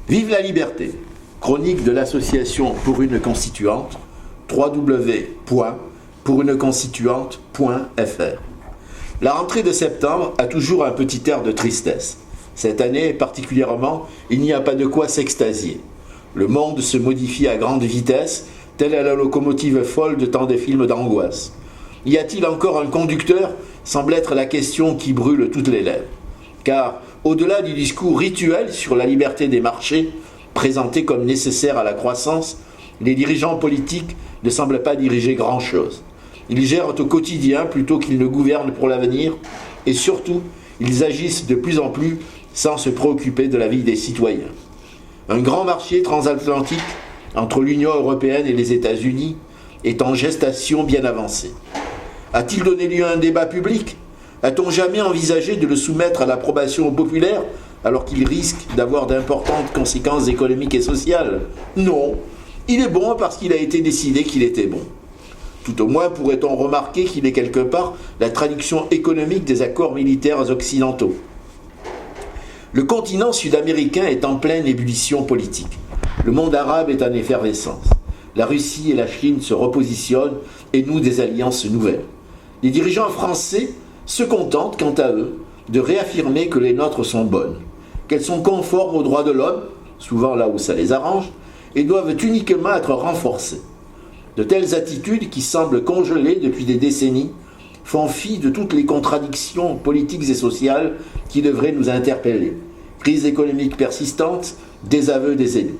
Vive la liberté. Chronique de l'association Pour une Constituante, www.pouruneconstituante.fr. La rentrée de septembre a toujours un petit air de tristesse. Cette année, particulièrement, il n'y a pas de quoi s'extasier. Le monde se modifie à grande vitesse, telle est la locomotive folle de tant de films d'angoisse. Y a-t-il encore un conducteur semble être la question qui brûle toutes les lèvres. Car, au-delà du discours rituel sur la liberté des marchés, présenté comme nécessaire à la croissance, les dirigeants politiques ne semblent pas diriger grand-chose. Ils gèrent au quotidien plutôt qu'ils ne gouvernent pour l'avenir, et surtout, ils agissent de plus en plus sans se préoccuper de la vie des citoyens. Un grand marché transatlantique entre l'Union européenne et les États-Unis est en gestation bien avancée. A-t-il donné lieu à un débat public ? A-t-on jamais envisagé de le soumettre à l'approbation populaire alors qu'il risque d'avoir d'importantes conséquences économiques et sociales ? Non, il est bon parce qu'il a été décidé qu'il était bon. Tout au moins pourrait-on remarquer qu'il est quelque part la traduction économique des accords militaires occidentaux. Le continent sud-américain est en pleine ébullition politique. Le monde arabe est en effervescence. La Russie et la Chine se repositionnent et nouent des alliances nouvelles. Les dirigeants français se contentent, quant à eux, de réaffirmer que les nôtres sont bonnes, qu'elles sont conformes aux droits de l'homme, souvent là où ça les arrange, et doivent uniquement être renforcées. De telles attitudes, qui semblent congelées depuis des décennies, font fi de toutes les contradictions politiques et sociales qui devraient nous interpeller. Crise économique persistante, désaveu des élus.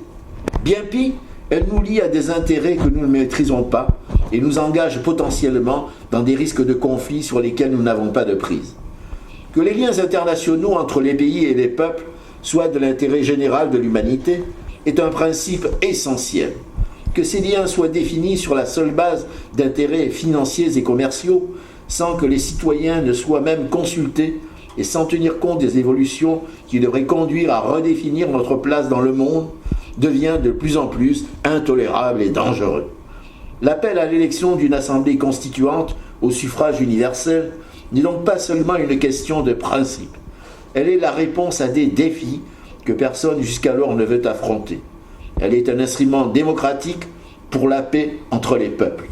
Bien pis, elles nous lient à des intérêts que nous ne maîtrisons pas et nous engagent potentiellement dans des risques de conflits sur lesquels nous n'avons pas de prise. Que les liens internationaux entre les pays et les peuples soient de l'intérêt général de l'humanité est un principe essentiel. Que ces liens soient définis sur la seule base d'intérêts financiers et commerciaux, sans que les citoyens ne soient même consultés et sans tenir compte des évolutions qui devraient conduire à redéfinir notre place dans le monde, devient de plus en plus intolérable et dangereux. L'appel à l'élection d'une assemblée constituante au suffrage universel n'est donc pas seulement une question de principe. Elle est la réponse à des défis que personne jusqu'alors ne veut affronter. Elle est un instrument démocratique pour la paix entre les peuples.